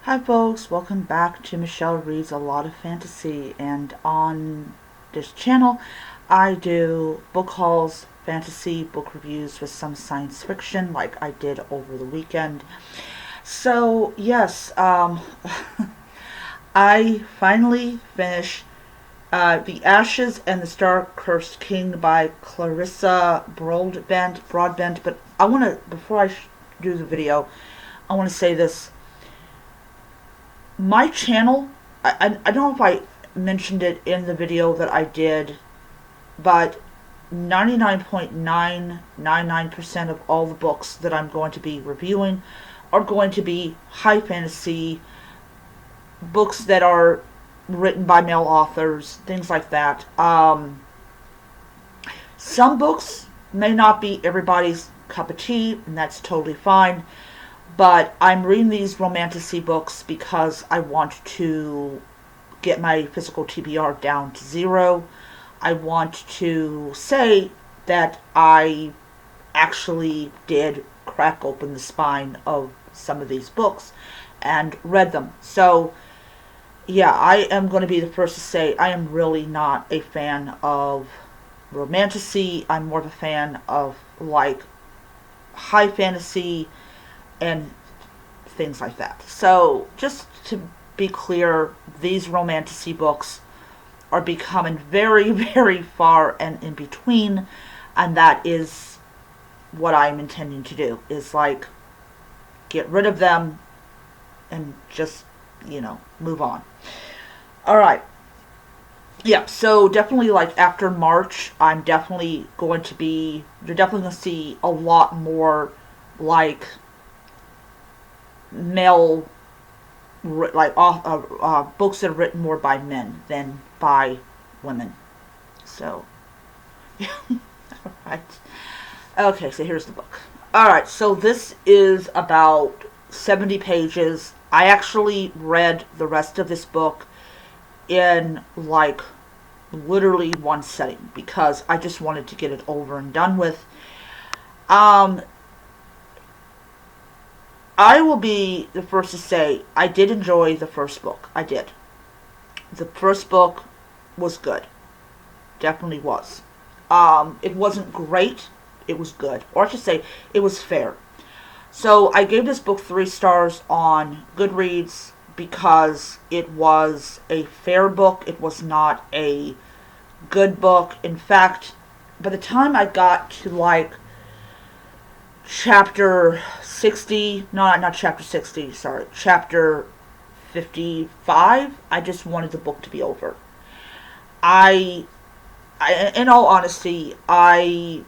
Hi folks, welcome back to Michelle Reads a Lot of Fantasy, and on this channel I do book hauls, fantasy book reviews with some science fiction like I did over the weekend. So yes, I finally finished The Ashes and the Star-Cursed King by Carissa Broadbent, but I want to, before I do the video, I want to say this. My channel, I don't know if I mentioned it in the video that I did, but 99.999% of all the books that I'm going to be reviewing are going to be high fantasy books that are written by male authors, things like that. Some books may not be everybody's cup of tea, and that's totally fine. But I'm reading these romantasy books because I want to get my physical TBR down to 0. I want to say that I actually did crack open the spine of some of these books and read them. So, yeah, I am going to be the first to say I am really not a fan of romantasy. I'm more of a fan of, like, high fantasy and things like that. So, just to be clear, these romantasy books are becoming very, very far and in between, and that is what I'm intending to do, is like get rid of them and just, move on. Alright. Yeah, so definitely like after March, you're definitely going to see a lot more like male, like books that are written more by men than by women. So, yeah. Alright. Okay, so here's the book. Alright, so this is about 70 pages. I actually read the rest of this book in like literally one setting because I just wanted to get it over and done with. I will be the first to say I did enjoy the first book. I did. The first book was good. Definitely was. It wasn't great. It was good. Or I should say, it was fair. So I gave this book 3 stars on Goodreads because it was a fair book. It was not a good book. In fact, by the time I got to like chapter 60, not chapter 60, sorry, chapter 55, I just wanted the book to be over. I in all honesty, I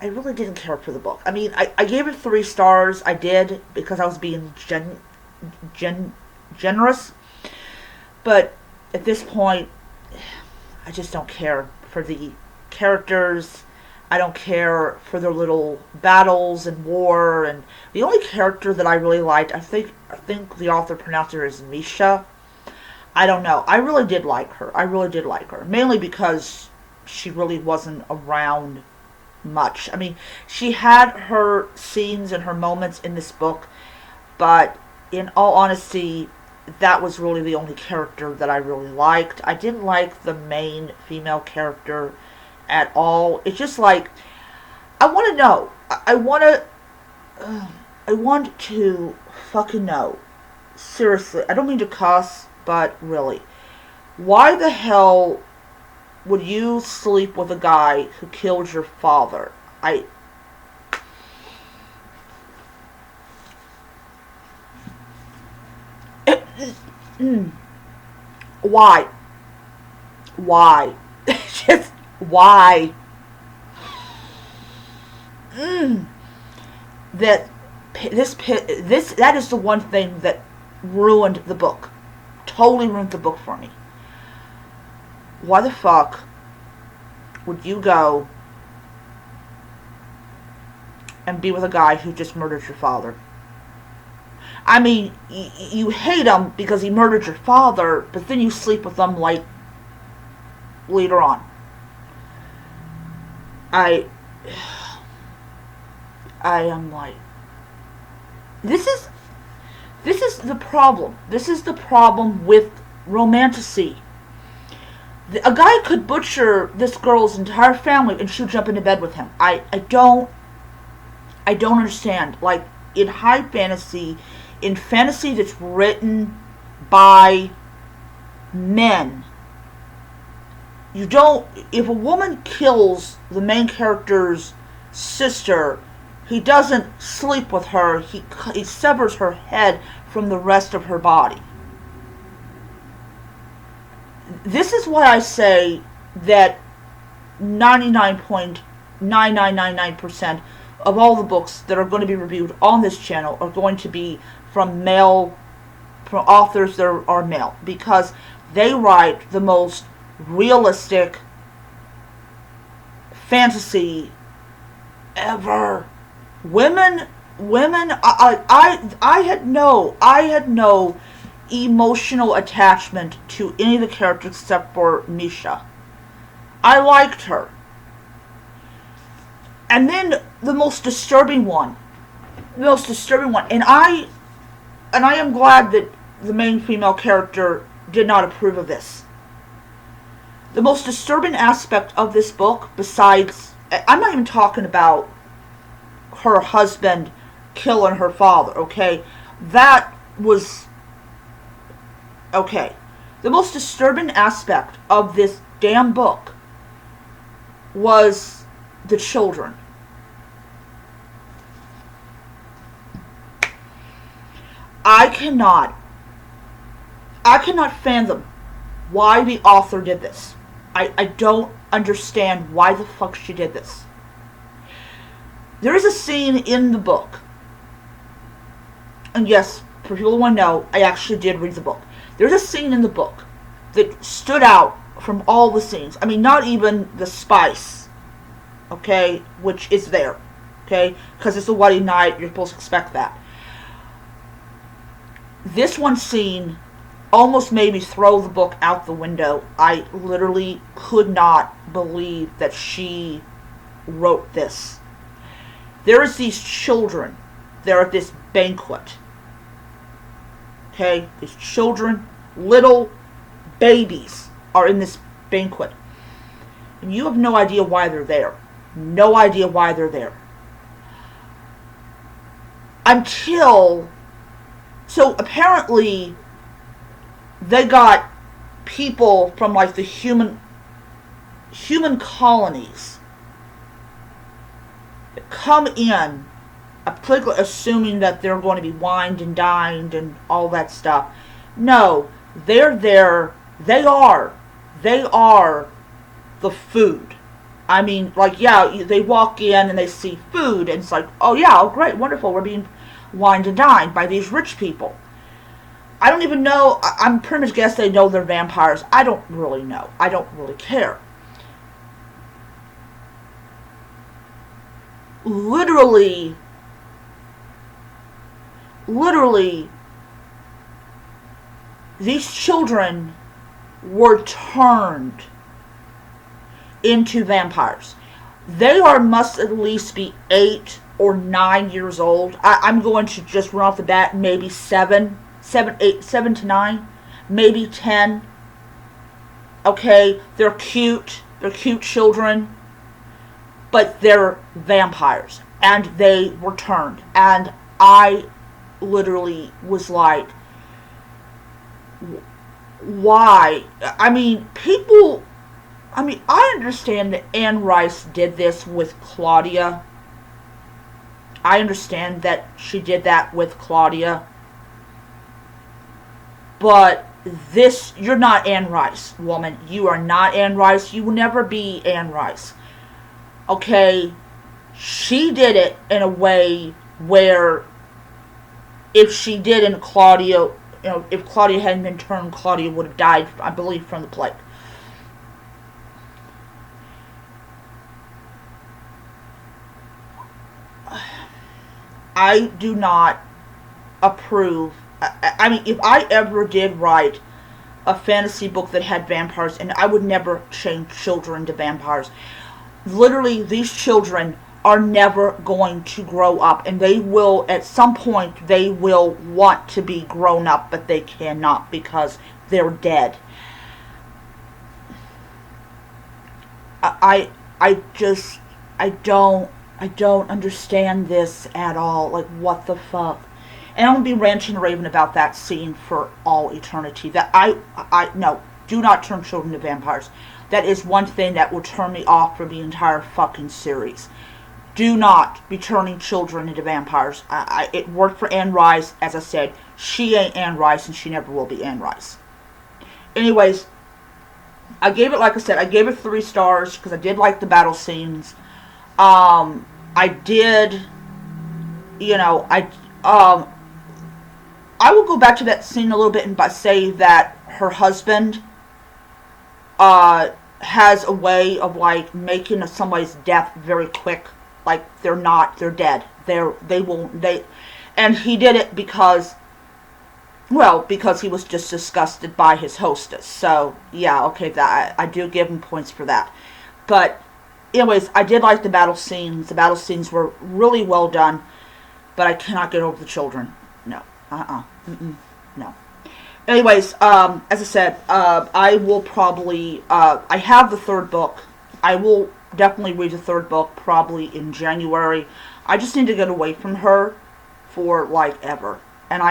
really didn't care for the book. I mean, I gave it 3 stars. I did because I was being generous. But at this point, I just don't care for the characters. I don't care for their little battles and war. And the only character that I really liked, I think the author pronounced her as Misha. I don't know. I really did like her. Mainly because she really wasn't around much. I mean, she had her scenes and her moments in this book, but in all honesty, that was really the only character that I really liked. I didn't like the main female character at all. It's just like, I want to know. I want to fucking know. Seriously, I don't mean to cuss, but really. Why the hell would you sleep with a guy who killed your father? Why? Why? Just why? That that is the one thing that ruined the book. Totally ruined the book for me. Why the fuck would you go and be with a guy who just murdered your father? I mean, you hate him because he murdered your father, but then you sleep with him like later on. I am like, this is This is the problem. This is the problem with romantasy. A guy could butcher this girl's entire family and she'll jump into bed with him. I don't understand. Like, in high fantasy, in fantasy that's written by men, you don't, if a woman kills the main character's sister, he doesn't sleep with her, he severs her head from the rest of her body. This is why I say that 99.9999% of all the books that are going to be reviewed on this channel are going to be from authors that are male, because they write the most realistic fantasy ever. Women, I had no emotional attachment to any of the characters except for Misha. I liked her. And then the most disturbing one, and I am glad that the main female character did not approve of this. The most disturbing aspect of this book, besides, I'm not even talking about her husband killing her father, okay? That was, okay. The most disturbing aspect of this damn book was the children. I cannot fathom why the author did this. I don't understand why the fuck she did this. There is a scene in the book, and yes, for people who want to know, I actually did read the book. There's a scene in the book that stood out from all the scenes. I mean, not even the spice, okay, which is there, okay, because it's a wedding night, you're supposed to expect that. This one scene almost made me throw the book out the window. I literally could not believe that she wrote this. There is these children. They're at this banquet. Okay? These children, little babies, are in this banquet. And you have no idea why they're there. No idea why they're there. So apparently they got people from like the human colonies that come in, particularly assuming that they're going to be wined and dined and all that stuff. No, they're there. They are the food. I mean, like, yeah, they walk in and they see food and it's like, oh yeah, oh great, wonderful, we're being wined and dined by these rich people. I don't even know, I'm pretty much guess they know they're vampires. I don't really know. I don't really care. Literally, these children were turned into vampires. They must at least be 8 or 9 years old. I'm going to just run off the bat, maybe 7 to 9, maybe 10. Okay, they're cute children, but they're vampires, and they were turned. And I literally was like, why? I mean, I understand that Anne Rice did this with Claudia. I understand that she did that with Claudia. But this, you're not Anne Rice, woman. You are not Anne Rice. You will never be Anne Rice. Okay? She did it in a way where if she did in Claudia, if Claudia hadn't been turned, Claudia would have died, I believe, from the plague. I do not approve. I mean, if I ever did write a fantasy book that had vampires, and I would never change children to vampires. Literally, these children are never going to grow up, and they will, at some point they will want to be grown up, but they cannot because they're dead. I just I don't understand this at all. Like, what the fuck? And I'm gonna be ranting and raving about that scene for all eternity. That I no, do not turn children to vampires. That is one thing that will turn me off from the entire fucking series. Do not be turning children into vampires. It worked for Anne Rice. As I said, she ain't Anne Rice, and she never will be Anne Rice. Anyways, I gave it, like I said, I gave it 3 stars because I did like the battle scenes. I did, you know, I will go back to that scene a little bit and say that her husband has a way of, like, making somebody's death very quick. Like, they're dead. And he did it because he was just disgusted by his hostess. So, yeah, okay, that I do give him points for that. But, anyways, I did like the battle scenes. The battle scenes were really well done, but I cannot get over the children. No. No. Anyways, as I said, I will probably, I have the 3rd book. I will definitely read the 3rd book probably in January. I just need to get away from her for, like, ever. And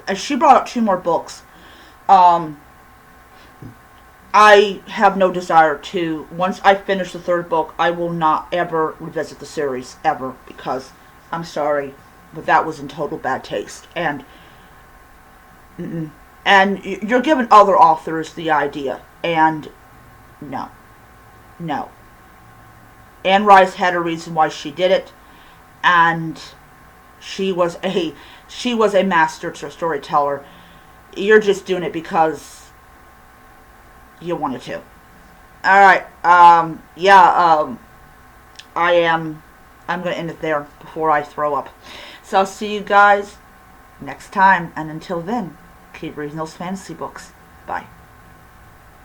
as she brought up 2 more books, I have no desire to, once I finish the 3rd book, I will not ever revisit the series, ever, because, I'm sorry, but that was in total bad taste. And you're giving other authors the idea, and no. Anne Rice had a reason why she did it, and she was a master storyteller. You're just doing it because you wanted to. Alright, I'm going to end it there before I throw up. So I'll see you guys next time, and until then, keep reading those fantasy books. Bye.